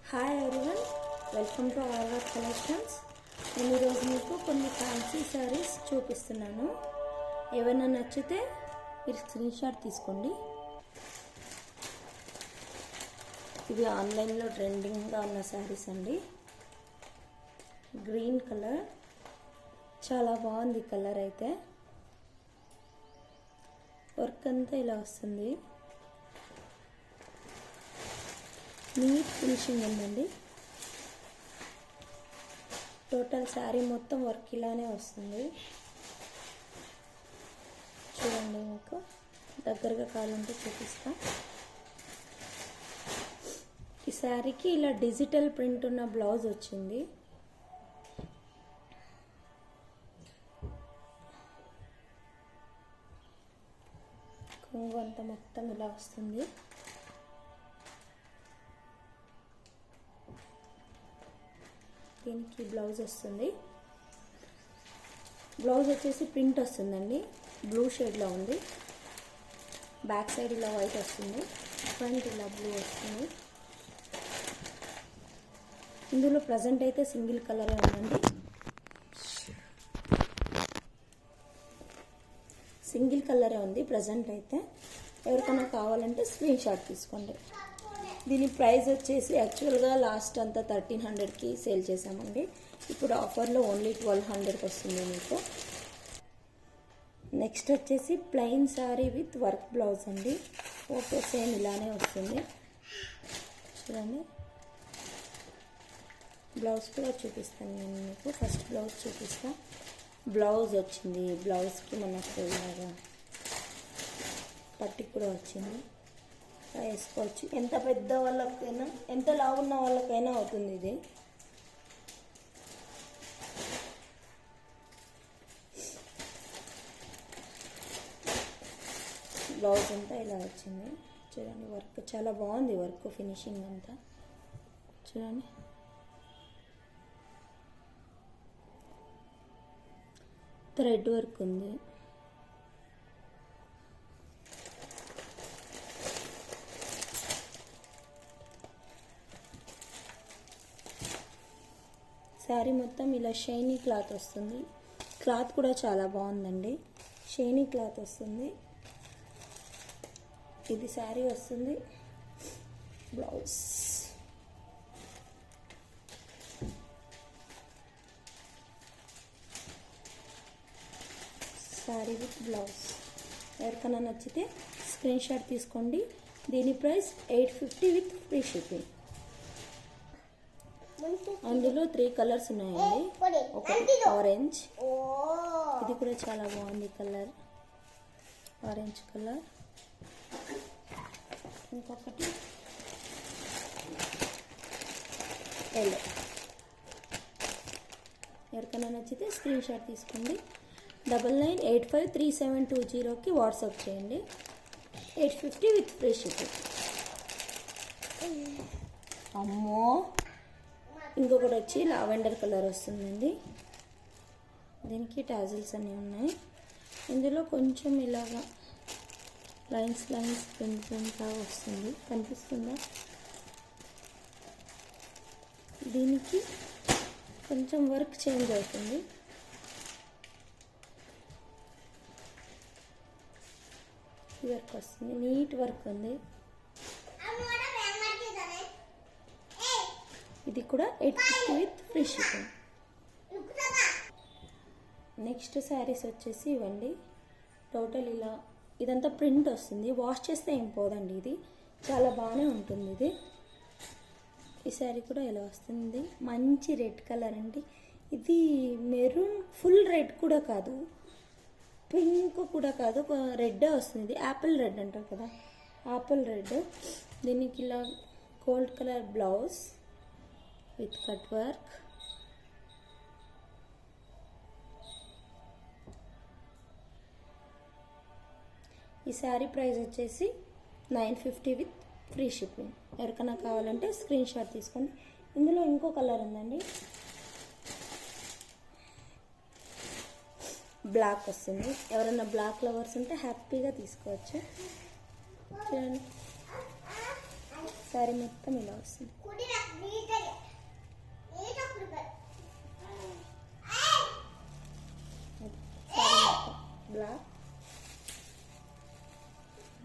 Hi everyone, welcome to our collections. నేను ఈరోజు మీకు కొన్ని ఫ్యాన్సీ శారీస్ చూపిస్తున్నాను. ఏమైనా నచ్చితే మీరు స్క్రీన్ షాట్ తీసుకోండి. ఇవి ఆన్లైన్లో ట్రెండింగ్గా ఉన్న శారీస్ అండి. గ్రీన్ కలర్, చాలా బాగుంది కలర్. అయితే వర్క్ అంతా ఇలా వస్తుంది. నీట్ ఫినిషింగ్ ఉందండి. టోటల్ శారీ మొత్తం వర్క్ ఇలానే వస్తుంది. చూడండి, మీకు దగ్గరగా కావాలంటే చూపిస్తా. ఈ శారీకి ఇలా డిజిటల్ ప్రింట్ ఉన్న బ్లౌజ్ వచ్చింది. కొంగు అంతా మొత్తం ఇలా వస్తుంది. దీనికి బ్లౌజ్ వస్తుంది. బ్లౌజ్ వచ్చేసి ప్రింట్ వస్తుందండి. బ్లూ షేడ్లో ఉంది. బ్యాక్ సైడ్ ఇలా వైట్ వస్తుంది, ఫ్రంట్ ఇలా బ్లూ వస్తుంది. ఇందులో ప్రజెంట్ అయితే సింగిల్ కలరే ఉందండి. సింగిల్ కలరే ఉంది ప్రజెంట్ అయితే. ఎవరికైనా కావాలంటే స్క్రీన్ షాట్ తీసుకోండి. దీని ప్రైస్ వచ్చేసి యాక్చువల్గా లాస్ట్ అంతా 1300కి సేల్ చేసామండి. ఇప్పుడు ఆఫర్లో ఓన్లీ 1200కి వస్తుంది మీకు. నెక్స్ట్ వచ్చేసి plain sari with work blouse అండి. ఫోటో సేమ్ ఇలానే వస్తుంది. చూడండి, బ్లౌజ్ కూడా చూపిస్తాను నేను మీకు. ఫస్ట్ బ్లౌజ్ చూపిస్తా. బ్లౌజ్ వచ్చింది. బ్లౌజ్కి మనకు ఇలాగా పట్టి కూడా వచ్చింది. వేసుకోవచ్చు. ఎంత పెద్ద వాళ్ళకైనా, ఎంత లావు ఉన్న వాళ్ళకైనా అవుతుంది ఇది. బ్లౌజ్ అంతా ఇలా వచ్చింది. చూడండి, వర్క్ చాలా బాగుంది. వర్క్ ఫినిషింగ్ అంతా చూడండి. థ్రెడ్ వర్క్ ఉంది. శారీ మొత్తం ఇలా షైనీ క్లాత్ వస్తుంది. క్లాత్ కూడా చాలా బాగుందండి. షైనీ క్లాత్ వస్తుంది. ఇది శారీ వస్తుంది. Blouse sari with blouse. ఎవరికైనా నచ్చితే స్క్రీన్ షాట్ తీసుకోండి. దీని ప్రైస్ 850 విత్ ఫ్రీ షిప్పింగ్. అందులో 3 కలర్స్ ఉన్నాయండి. ఒకటి ఆరెంజ్, ఇది కూడా చాలా బాగుంది కలర్, ఆరెంజ్ కలర్. ఇంకొకటి ఎల్లో. ఎవరికైనా నచ్చితే స్క్రీన్ షాట్ తీసుకోండి. 99853720కి వాట్సాప్ చేయండి. 850 విత్ ఫ్రీ షిప్పింగ్. అమ్మో, ఇంకొకటి వచ్చి లావెండర్ కలర్ వస్తుందండి. దీనికి టాజిల్స్ అన్నీ ఉన్నాయి. ఇందులో కొంచెం ఇలాగా లైన్స్ ప్రింట్ లాగా వస్తుంది. కనిపిస్తుందా? దీనికి కొంచెం వర్క్ చేంజ్ అవుతుంది. వర్క్ వస్తుంది. నీట్ వర్క్ ఉంది. ఇది కూడా 850 with free shipping. Next saris వచ్చేసి ఇవ్వండి. టోటల్ ఇలా ఇదంతా ప్రింట్ వస్తుంది. వాష్ చేస్తే ఏం పోదండి. ఇది చాలా బాగానే ఉంటుంది. ఇది ఈ శారీ కూడా ఇలా వస్తుంది. మంచి రెడ్ కలర్ అండి. ఇది మెరూన్, ఫుల్ రెడ్ కూడా కాదు, పింక్ కూడా కాదు, రెడ్డే వస్తుంది. ఇది యాపిల్ రెడ్ అంటారు కదా, యాపిల్ రెడ్. దీనికి ఇలా gold colour blouse with cut work. ఈ శారీ ప్రైస్ వచ్చేసి 950 విత్ ఫ్రీ షిప్పింగ్. ఎవరికైనా కావాలంటే స్క్రీన్ షాట్ తీసుకోండి. ఇందులో ఇంకో కలర్ ఉందండి, బ్లాక్ వస్తుంది. ఎవరైనా బ్లాక్ లవర్స్ ఉంటే హ్యాపీగా తీసుకోవచ్చు. చూడండి, శారీ మొత్తం ఇలా వస్తుంది. శారీ మొత్తం బ్లాక్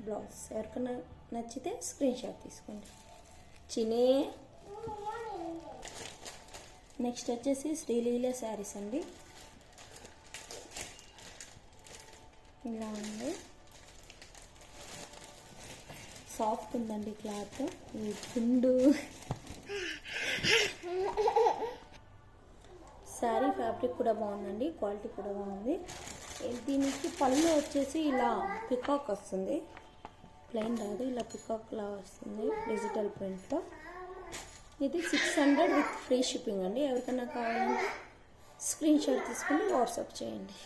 బ్లౌజ్. ఎవరికైనా నచ్చితే స్క్రీన్ షాట్ తీసుకోండి. చినే నెక్స్ట్ వచ్చేసి శ్రీలీల శారీస్ అండి. ఇలా ఉంది, సాఫ్ట్ ఉందండి క్లాత్. ఈ పిండు శారీ ఫ్యాబ్రిక్ కూడా బాగుందండి, క్వాలిటీ కూడా బాగుంది. దీనికి పళ్ళు వచ్చేసి ఇలా పికాక్ వస్తుంది, ప్లెయిన్ రాదు, ఇలా పికాక్ లా వస్తుంది డిజిటల్ ప్రింట్లో. ఇది 600 విత్ ఫ్రీ షిప్పింగ్ అండి. ఎవరికైనా కావాలంటే స్క్రీన్ షాట్ తీసుకుని వాట్సాప్ చేయండి.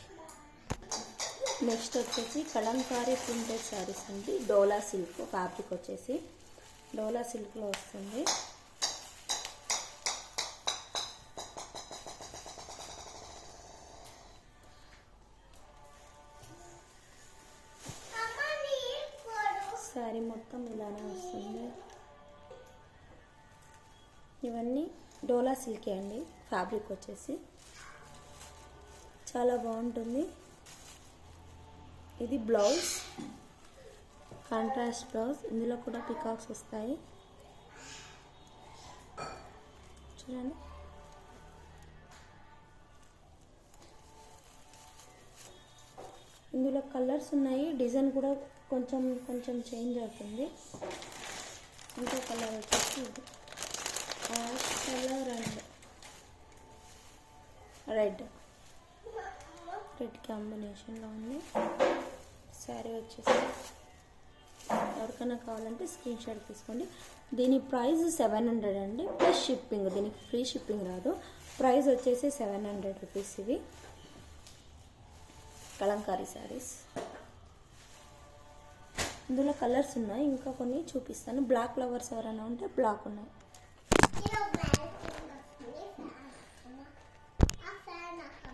నెక్స్ట్ వచ్చేసి కలంకారీ ప్రింటెడ్ శారీస్ అండి. డోలా సిల్క్ ఫ్యాబ్రిక్ వచ్చేసి డోలా సిల్క్లో వస్తుంది. శారీ మొత్తం ఇలానే వస్తుంది. ఇవన్నీ డోలా సిల్కే అండి. ఫ్యాబ్రిక్ వచ్చేసి చాలా బాగుంటుంది. ఇది బ్లౌజ్, కాంట్రాస్ట్ బ్లౌజ్. ఇందులో కూడా పికాక్స్ వస్తాయి చూడండి. ఇందులో కలర్స్ ఉన్నాయి, డిజైన్ కూడా కొంచెం కొంచెం చేంజ్ అవుతుంది. ఇంకో కలర్ వచ్చేసి ఇది యాష్ కలర్ అండ్ రెడ్ కాంబినేషన్లో ఉంది. శారీ వచ్చేసి ఎవరికైనా కావాలంటే స్క్రీన్ షాట్ తీసుకోండి. దీని ప్రైస్ 700 అండి, ప్లస్ షిప్పింగ్. దీనికి ఫ్రీ షిప్పింగ్ రాదు. ప్రైస్ వచ్చేసి 700 రూపీస్. ఇవి కలంకారీ శారీస్. ఇందులో కలర్స్ ఉన్నాయి, ఇంకా కొన్ని చూపిస్తాను. బ్లాక్ ఫ్లవర్స్ ఎవరైనా ఉంటే బ్లాక్ ఉన్నాయి.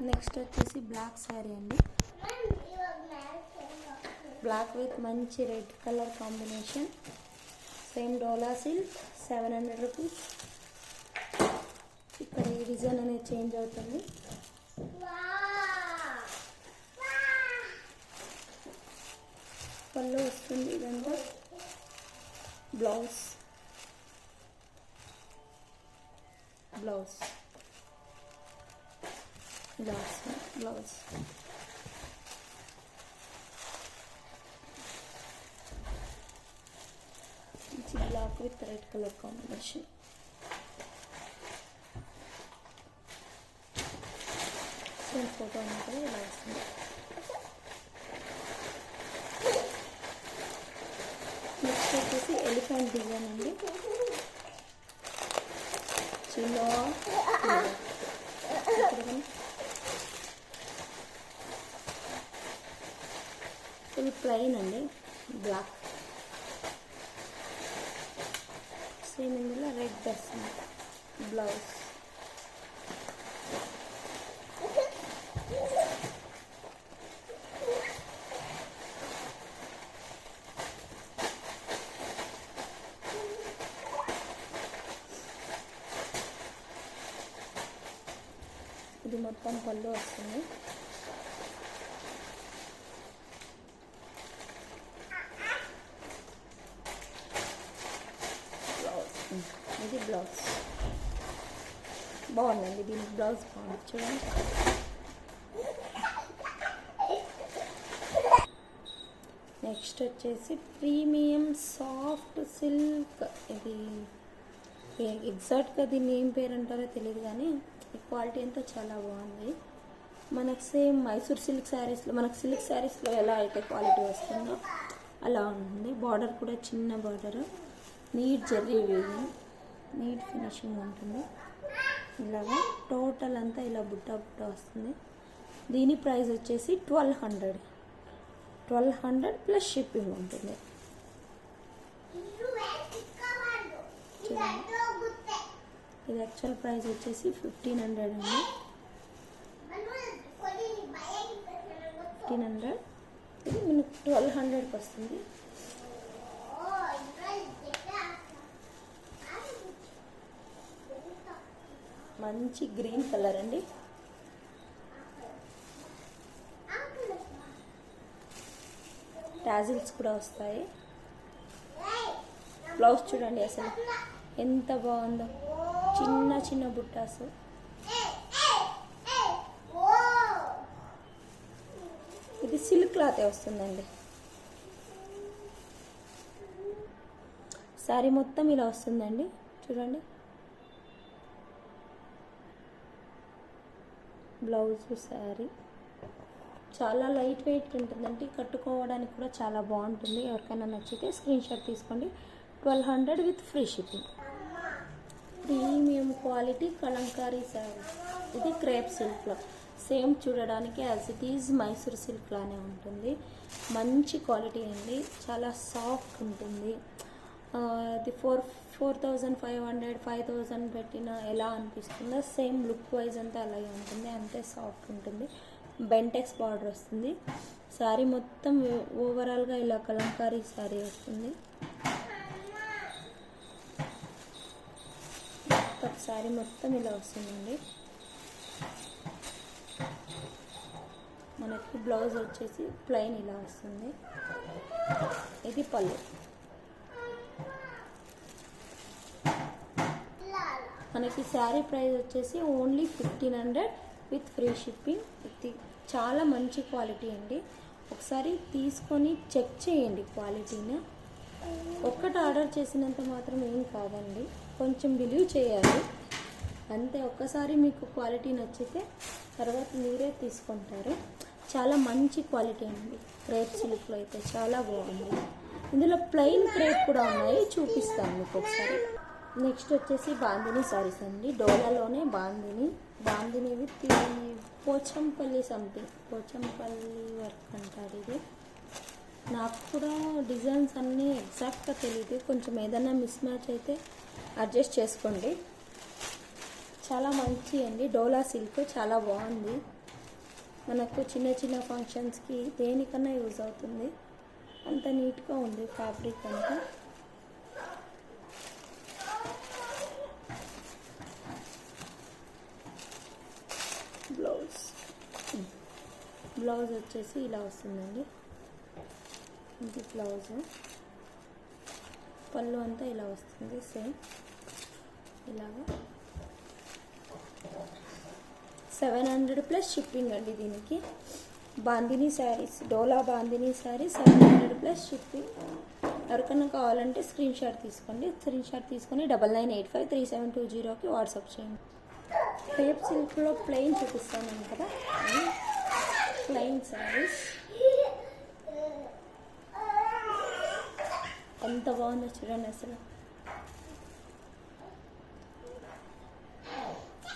నెక్స్ట్ వచ్చేసి బ్లాక్ శారీ అండి. బ్లాక్ విత్ మంచి రెడ్ కలర్ కాంబినేషన్. సేమ్ డోలా సిల్క్, 700 రూపీస్. ఇక్కడ ఈ డిజైన్ అనేది చేంజ్ అవుతుంది. పళ్ళు వస్తుంది. ఇదంతా blouse blouse black with red colour combination. Same photo అనేది ఇలా వస్తుంది. నెక్స్ట్ వచ్చేసి ఎలిఫెంట్ డిజైన్ అండి. చిన్న ఫుల్ ప్లెయిన్ అండి, బ్లాక్. సేమ్ ఇందులో రెడ్ వస్తుంది బ్లౌజ్. ఇది మొత్తం పళ్ళు వస్తుంది. ఇది బ్లౌజ్ బాగుందండి. దీనికి బ్లౌజ్ బాగుంది చూడండి. నెక్స్ట్ వచ్చేసి ప్రీమియం సాఫ్ట్ సిల్క్. ఇది ఎగ్జాక్ట్గా దీన్ని ఏం పేరు అంటారో తెలియదు, కానీ ఈ క్వాలిటీ అంతా చాలా బాగుంది. మనకు సేమ్ మైసూర్ సిల్క్ శారీస్లో, మనకు సిల్క్ శారీస్లో ఎలా అయితే క్వాలిటీ వస్తుందో అలా ఉంటుంది. బార్డర్ కూడా చిన్న border, neat zari weaving, neat finishing ఉంటుంది. ఇలాగా టోటల్ అంతా ఇలా బుట్ట వస్తుంది. దీని ప్రైస్ వచ్చేసి 1200 ప్లస్ షిప్పింగ్ ఉంటుంది. ఇది యాక్చువల్ ప్రైస్ వచ్చేసి 1500 అండి. 1500 ఇది మనకు 1200కి వస్తుంది. మంచి గ్రీన్ కలర్ అండి. టాజిల్స్ కూడా వస్తాయి. బ్లౌజ్ చూడండి అసలు ఎంత బాగుందో, చిన్న చిన్న బుట్టాసు. ఇది సిల్క్ క్లాతే వస్తుందండి. శారీ మొత్తం ఇలా వస్తుందండి చూడండి. బ్లౌజ్, శారీ చాలా లైట్ వెయిట్ ఉంటుందండి, కట్టుకోవడానికి కూడా చాలా బాగుంటుంది. ఎవరికైనా నచ్చితే స్క్రీన్ షాట్ తీసుకోండి. 1200 with free shipping. Premium quality Kalamkari sari. ఇది క్రేప్ సిల్క్లో సేమ్ చూడడానికి as it is Mysore silk లానే ఉంటుంది. మంచి క్వాలిటీ అండి, చాలా సాఫ్ట్ ఉంటుంది. ఇది 4500 5000 పెట్టినా ఎలా అనిపిస్తుందో సేమ్ లుక్ వైజ్ అంతా అలాగే ఉంటుంది, అంతే సాఫ్ట్ ఉంటుంది. బెంటెక్స్ బార్డర్ వస్తుంది. శారీ మొత్తం ఓవరాల్గా ఇలా కలంకారీ శారీ వస్తుంది. శారీ మొత్తం ఇలా వస్తుందండి. మనకి బ్లౌజ్ వచ్చేసి ప్లెయిన్ ఇలా వస్తుంది. ఇది పళ్ళు. మనకి శారీ ప్రైస్ వచ్చేసి ఓన్లీ 1500 విత్ ఫ్రీ షిప్పింగ్. ఇది చాలా మంచి క్వాలిటీ అండి. ఒకసారి తీసుకొని చెక్ చేయండి క్వాలిటీని. ఒక్కటి ఆర్డర్ చేసినంత మాత్రం ఏం కాదండి, కొంచెం బిలీవ్ చేయాలి అంతే. ఒక్కసారి మీకు క్వాలిటీ నచ్చితే తర్వాత మీరే తీసుకుంటారు. చాలా మంచి క్వాలిటీ అండి. క్రేప్ సిల్క్లో అయితే చాలా బాగుంది. ఇందులో ప్లెయిన్ క్రేప్ కూడా ఉన్నాయి, చూపిస్తాను మీకు ఒకసారి. నెక్స్ట్ వచ్చేసి బాందిని సారీస్ అండి. డోలాలోనే bandhani with Pochampally something, Pochampally work అంటారు. ఇది నాకు కూడా డిజైన్స్ అన్నీ ఎగ్జాక్ట్గా తెలియదు, కొంచెం ఏదైనా మిస్ మ్యాచ్ అయితే అడ్జస్ట్ చేసుకోండి. చాలా మంచి అండి. డోలా సిల్క్ చాలా బాగుంది. మనకు చిన్న చిన్న ఫంక్షన్స్కి దేనికన్నా యూజ్ అవుతుంది. అంత నీట్గా ఉంది ఫ్యాబ్రిక్ అంతా. బ్లౌజ్ వచ్చేసి ఇలా వస్తుందండి. ఇది బ్లౌజ్. పళ్ళు అంతా ఇలా వస్తుంది సేమ్ ఇలాగా. 700 ప్లస్ షిప్పింగ్ అండి దీనికి. బాందిని శారీస్, డోలా బాందిని శారీ 700 ప్లస్ షిప్పింగ్. ఎవరికైనా కావాలంటే స్క్రీన్ షాట్ తీసుకోండి. స్క్రీన్ షాట్ తీసుకొని 99853720కి వాట్సాప్ చేయండి. క్రేప్ సిల్క్లో ప్లెయిన్ చూపిస్తాను కదా, ప్లెయిన్ శారీస్ ఎంత బాగుందో చూడండి అసలు.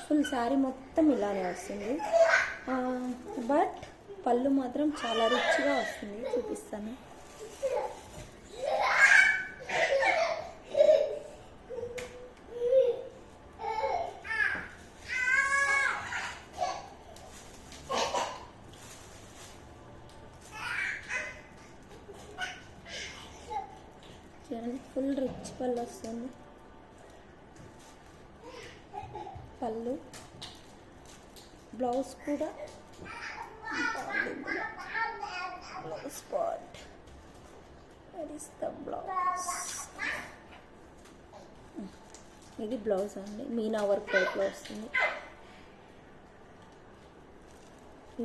ఫుల్ శారీ మొత్తం ఇలానే వస్తుంది, బట్ పళ్ళు మాత్రం చాలా రిచ్గా వస్తుంది. చూపిస్తాను. ఫుల్ రిచ్ పళ్ళు వస్తుంది. పళ్ళు, బ్లౌజ్ కూడా blouse part. That is the blouse. ఇది బ్లౌజ్ అండి, మీనా వర్క్ టైప్లో వస్తుంది.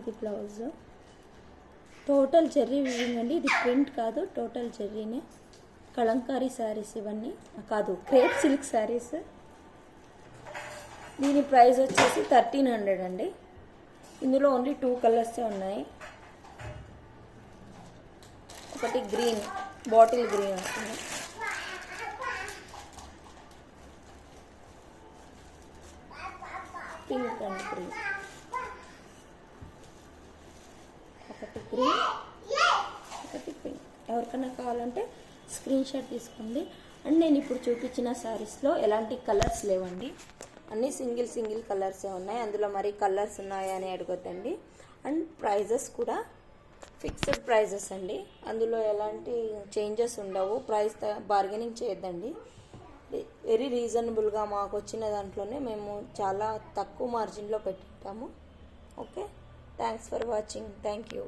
ఇది బ్లౌజ్. టోటల్ జెర్రీ వీవింగ్ అండి, ఇది ప్రింట్ కాదు, టోటల్ జెర్రీనే. కలంకారీ శారీస్ ఇవన్నీ కాదు, క్రేప్ సిల్క్ శారీస్. దీని ప్రైస్ వచ్చేసి 1300 అండి. ఇందులో ఓన్లీ 2 కలర్సే ఉన్నాయి. ఒకటి గ్రీన్, బాటిల్ గ్రీన్ వస్తుంది. Pink and green. ఒకటి గ్రీన్, ఒకటి పింక్. ఎవరికైనా కావాలంటే స్క్రీన్ షాట్ తీసుకోండి. అండ్ నేను ఇప్పుడు చూపించిన శారీస్లో ఎలాంటి కలర్స్ లేవండి, అన్నీ సింగిల్ కలర్సే ఉన్నాయి. అందులో మరి కలర్స్ ఉన్నాయా అని అడగొద్దండి. అండ్ ప్రైజెస్ కూడా ఫిక్స్డ్ ప్రైజెస్ అండి, అందులో ఎలాంటి చేంజెస్ ఉండవు. ప్రైస్ బార్గెనింగ్ చేయొద్దండి. వెరీ రీజనబుల్గా మాకు వచ్చిన దాంట్లోనే మేము చాలా తక్కువ మార్జిన్లో పెట్టింటాము. Okay, thanks for watching. Thank you.